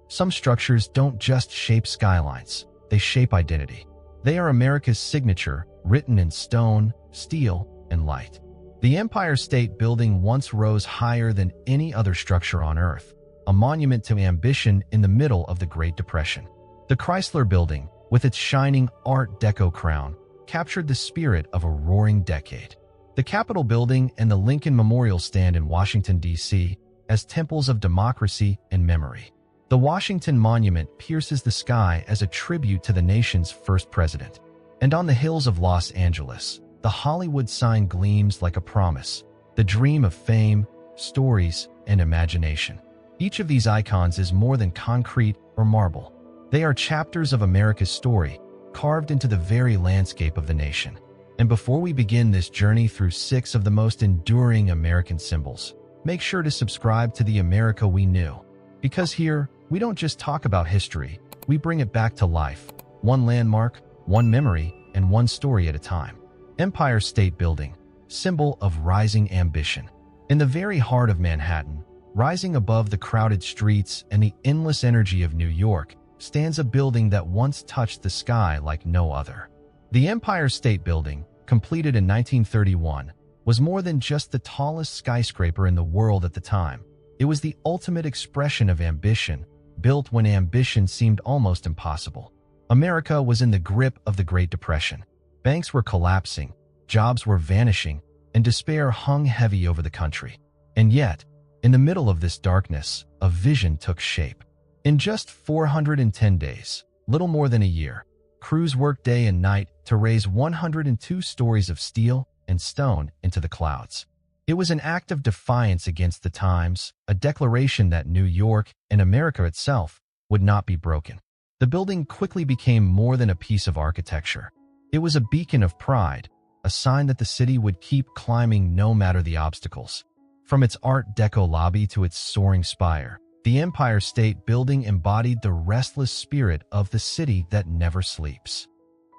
Some structures don't just shape skylines, they shape identity. They are America's signature, written in stone, steel, and light. The Empire State Building once rose higher than any other structure on Earth, a monument to ambition in the middle of the Great Depression. The Chrysler Building, with its shining Art Deco crown, captured the spirit of a roaring decade. The Capitol Building and the Lincoln Memorial stand in Washington, D.C., as temples of democracy and memory. The Washington Monument pierces the sky as a tribute to the nation's first president. And on the hills of Los Angeles, the Hollywood sign gleams like a promise, the dream of fame, stories, and imagination. Each of these icons is more than concrete or marble. They are chapters of America's story, carved into the very landscape of the nation. And before we begin this journey through 6 of the most enduring American symbols, make sure to subscribe to the America We Knew. Because here, we don't just talk about history, we bring it back to life, one landmark, one memory, and one story at a time. Empire State Building, symbol of rising ambition. In the very heart of Manhattan, rising above the crowded streets and the endless energy of New York, stands a building that once touched the sky like no other. The Empire State Building, completed in 1931, was more than just the tallest skyscraper in the world at the time. It was the ultimate expression of ambition, built when ambition seemed almost impossible. America was in the grip of the Great Depression. Banks were collapsing, jobs were vanishing, and despair hung heavy over the country. And yet, in the middle of this darkness, a vision took shape. In just 410 days, little more than a year, crews worked day and night to raise 102 stories of steel and stone into the clouds. It was an act of defiance against the times, a declaration that New York and America itself would not be broken. The building quickly became more than a piece of architecture. It was a beacon of pride, a sign that the city would keep climbing no matter the obstacles. From its Art Deco lobby to its soaring spire, the Empire State Building embodied the restless spirit of the city that never sleeps.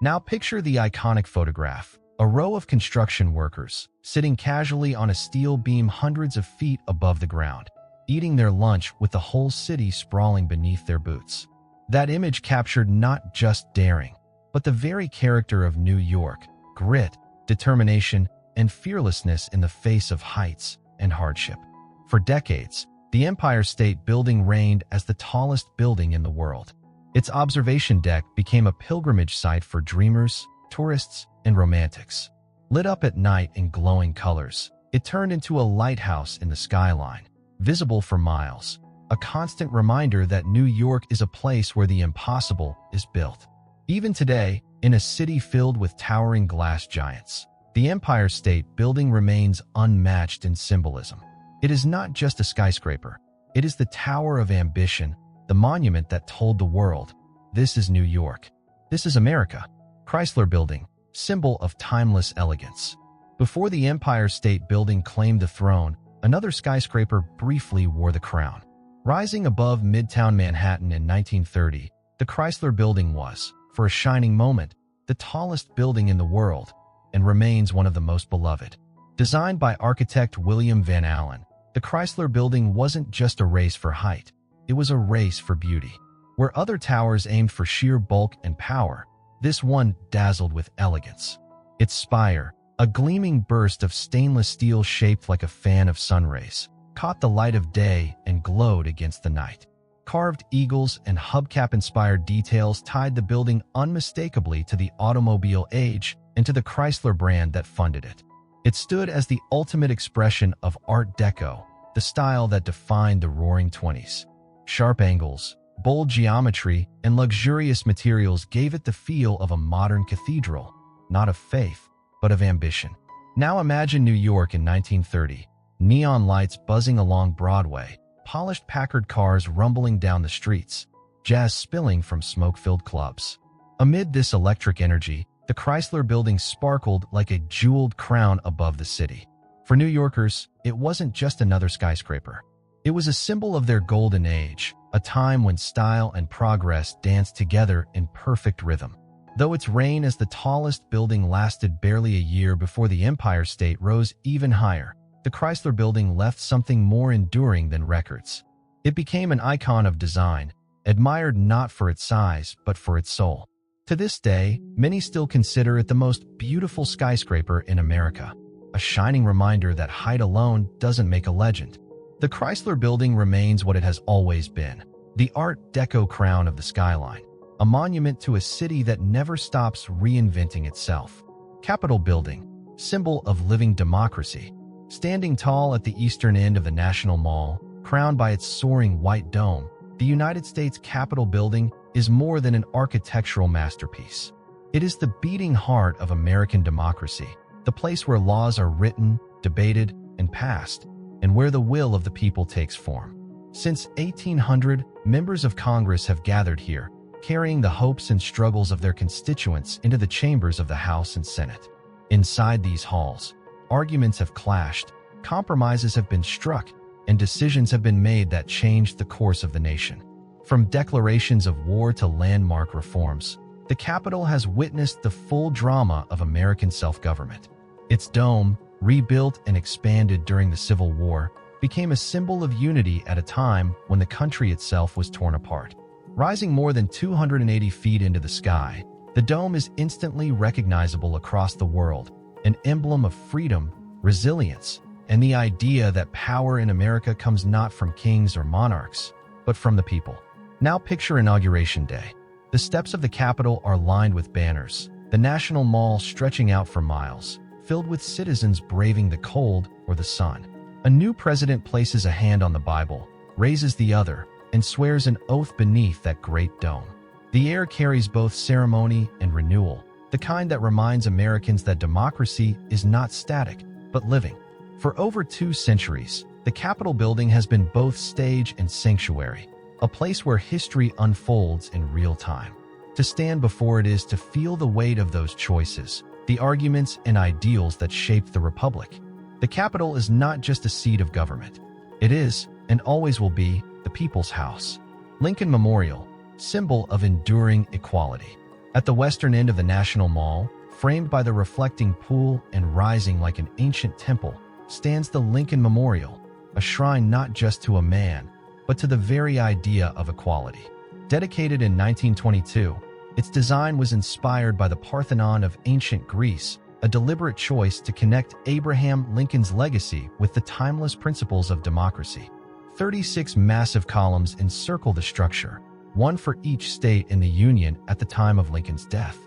Now picture the iconic photograph. A row of construction workers, sitting casually on a steel beam hundreds of feet above the ground, eating their lunch with the whole city sprawling beneath their boots. That image captured not just daring, but the very character of New York, grit, determination, and fearlessness in the face of heights and hardship. For decades, the Empire State Building reigned as the tallest building in the world. Its observation deck became a pilgrimage site for dreamers, tourists, and romantics. Lit up at night in glowing colors, it turned into a lighthouse in the skyline, visible for miles, a constant reminder that New York is a place where the impossible is built. Even today, in a city filled with towering glass giants, the Empire State Building remains unmatched in symbolism. It is not just a skyscraper, it is the tower of ambition, the monument that told the world, this is New York. This is America. Chrysler Building, symbol of timeless elegance. Before the Empire State Building claimed the throne, another skyscraper briefly wore the crown. Rising above Midtown Manhattan in 1930, the Chrysler Building was, for a shining moment, the tallest building in the world, and remains one of the most beloved. Designed by architect William Van Allen, the Chrysler Building wasn't just a race for height, it was a race for beauty. Where other towers aimed for sheer bulk and power, this one dazzled with elegance. Its spire, a gleaming burst of stainless steel shaped like a fan of sun rays, caught the light of day and glowed against the night. Carved eagles and hubcap-inspired details tied the building unmistakably to the automobile age and to the Chrysler brand that funded it. It stood as the ultimate expression of Art Deco, the style that defined the Roaring '20s. Sharp angles, bold geometry, and luxurious materials gave it the feel of a modern cathedral, not of faith, but of ambition. Now imagine New York in 1930, neon lights buzzing along Broadway, polished Packard cars rumbling down the streets, jazz spilling from smoke-filled clubs. Amid this electric energy, the Chrysler Building sparkled like a jeweled crown above the city. For New Yorkers, it wasn't just another skyscraper. It was a symbol of their golden age, a time when style and progress danced together in perfect rhythm. Though its reign as the tallest building lasted barely a year before the Empire State rose even higher, the Chrysler Building left something more enduring than records. It became an icon of design, admired not for its size but for its soul. To this day, many still consider it the most beautiful skyscraper in America, a shining reminder that height alone doesn't make a legend. The Chrysler Building remains what it has always been, the Art Deco crown of the skyline, a monument to a city that never stops reinventing itself. Capitol Building, symbol of living democracy, standing tall at the eastern end of the National Mall, crowned by its soaring white dome, the United States Capitol Building is more than an architectural masterpiece. It is the beating heart of American democracy, the place where laws are written, debated, and passed, and where the will of the people takes form. Since 1800, members of Congress have gathered here, carrying the hopes and struggles of their constituents into the chambers of the House and Senate. Inside these halls, arguments have clashed, compromises have been struck, and decisions have been made that changed the course of the nation. From declarations of war to landmark reforms, the Capitol has witnessed the full drama of American self-government. Its dome, rebuilt and expanded during the Civil War, became a symbol of unity at a time when the country itself was torn apart. Rising more than 280 feet into the sky, the dome is instantly recognizable across the world, an emblem of freedom, resilience, and the idea that power in America comes not from kings or monarchs, but from the people. Now picture Inauguration Day. The steps of the Capitol are lined with banners, the National Mall stretching out for miles, filled with citizens braving the cold or the sun. A new president places a hand on the Bible, raises the other, and swears an oath beneath that great dome. The air carries both ceremony and renewal, the kind that reminds Americans that democracy is not static, but living. For over 2 centuries, the Capitol Building has been both stage and sanctuary, a place where history unfolds in real time. To stand before it is to feel the weight of those choices, the arguments and ideals that shaped the Republic. The Capitol is not just a seat of government. It is, and always will be, the people's house. Lincoln Memorial, symbol of enduring equality. At the western end of the National Mall, framed by the reflecting pool and rising like an ancient temple, stands the Lincoln Memorial, a shrine not just to a man, but to the very idea of equality. Dedicated in 1922, its design was inspired by the Parthenon of ancient Greece, a deliberate choice to connect Abraham Lincoln's legacy with the timeless principles of democracy. 36 massive columns encircle the structure, one for each state in the Union at the time of Lincoln's death.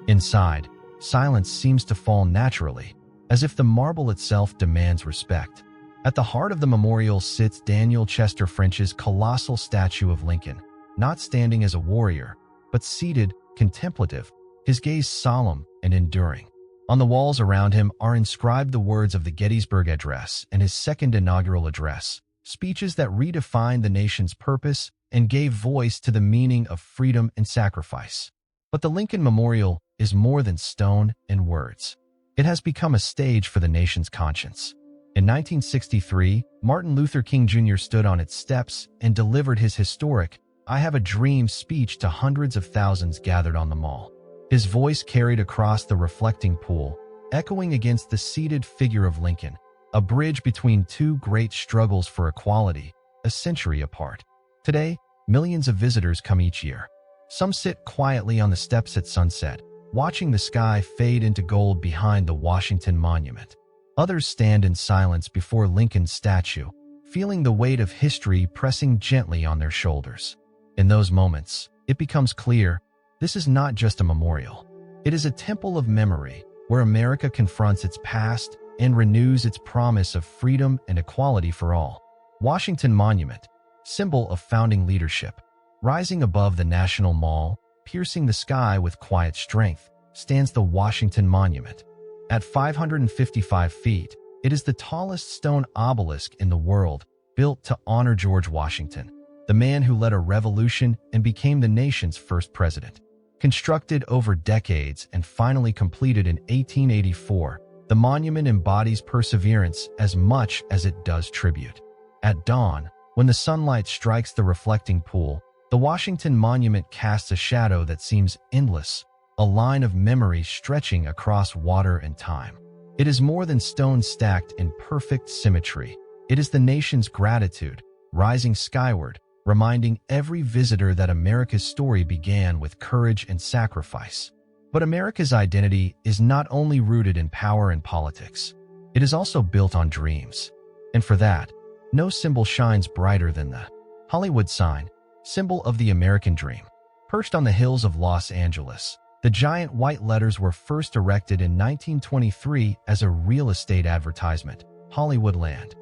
Inside, silence seems to fall naturally, as if the marble itself demands respect. At the heart of the memorial sits Daniel Chester French's colossal statue of Lincoln, not standing as a warrior, but seated, contemplative, his gaze solemn and enduring. On the walls around him are inscribed the words of the Gettysburg Address and his second inaugural address, speeches that redefined the nation's purpose and gave voice to the meaning of freedom and sacrifice. But the Lincoln Memorial is more than stone and words. It has become a stage for the nation's conscience. In 1963, Martin Luther King Jr. stood on its steps and delivered his historic "I Have a Dream" speech to hundreds of thousands gathered on the mall. His voice carried across the reflecting pool, echoing against the seated figure of Lincoln, a bridge between 2 great struggles for equality, a century apart. Today, millions of visitors come each year. Some sit quietly on the steps at sunset, watching the sky fade into gold behind the Washington Monument. Others stand in silence before Lincoln's statue, feeling the weight of history pressing gently on their shoulders. In those moments, it becomes clear, this is not just a memorial. It is a temple of memory, where America confronts its past and renews its promise of freedom and equality for all. Washington Monument, symbol of founding leadership. Rising above the National Mall, piercing the sky with quiet strength, stands the Washington Monument. At 555 feet, it is the tallest stone obelisk in the world, built to honor George Washington, the man who led a revolution and became the nation's first president. Constructed over decades and finally completed in 1884, the monument embodies perseverance as much as it does tribute. At dawn, when the sunlight strikes the reflecting pool, the Washington Monument casts a shadow that seems endless, a line of memory stretching across water and time. It is more than stone stacked in perfect symmetry. It is the nation's gratitude, rising skyward, reminding every visitor that America's story began with courage and sacrifice. But America's identity is not only rooted in power and politics. It is also built on dreams. And for that, no symbol shines brighter than the Hollywood sign, symbol of the American dream. Perched on the hills of Los Angeles, the giant white letters were first erected in 1923 as a real estate advertisement, Hollywoodland.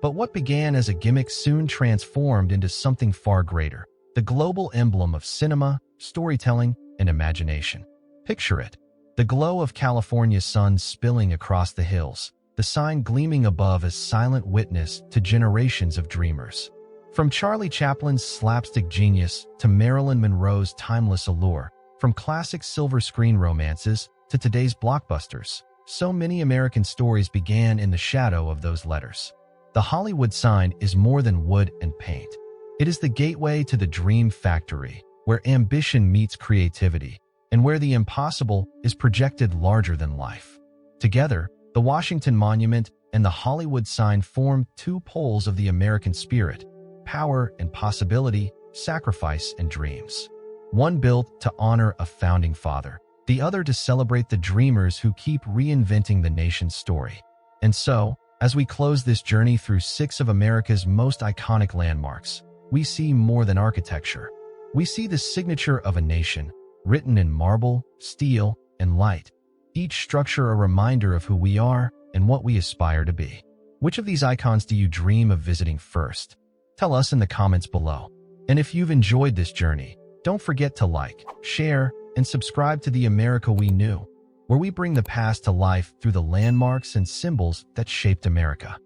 But what began as a gimmick soon transformed into something far greater, the global emblem of cinema, storytelling, and imagination. Picture it, the glow of California's sun spilling across the hills, the sign gleaming above as silent witness to generations of dreamers. From Charlie Chaplin's slapstick genius to Marilyn Monroe's timeless allure, from classic silver screen romances to today's blockbusters, so many American stories began in the shadow of those letters. The Hollywood sign is more than wood and paint. It is the gateway to the dream factory, where ambition meets creativity, and where the impossible is projected larger than life. Together, the Washington Monument and the Hollywood sign form two poles of the American spirit: power and possibility, sacrifice and dreams. One built to honor a founding father, the other to celebrate the dreamers who keep reinventing the nation's story. And so, as we close this journey through 6 of America's most iconic landmarks, we see more than architecture. We see the signature of a nation, written in marble, steel, and light. Each structure a reminder of who we are and what we aspire to be. Which of these icons do you dream of visiting first? Tell us in the comments below. And if you've enjoyed this journey, don't forget to like, share, and subscribe to the America We Knew, where we bring the past to life through the landmarks and symbols that shaped America.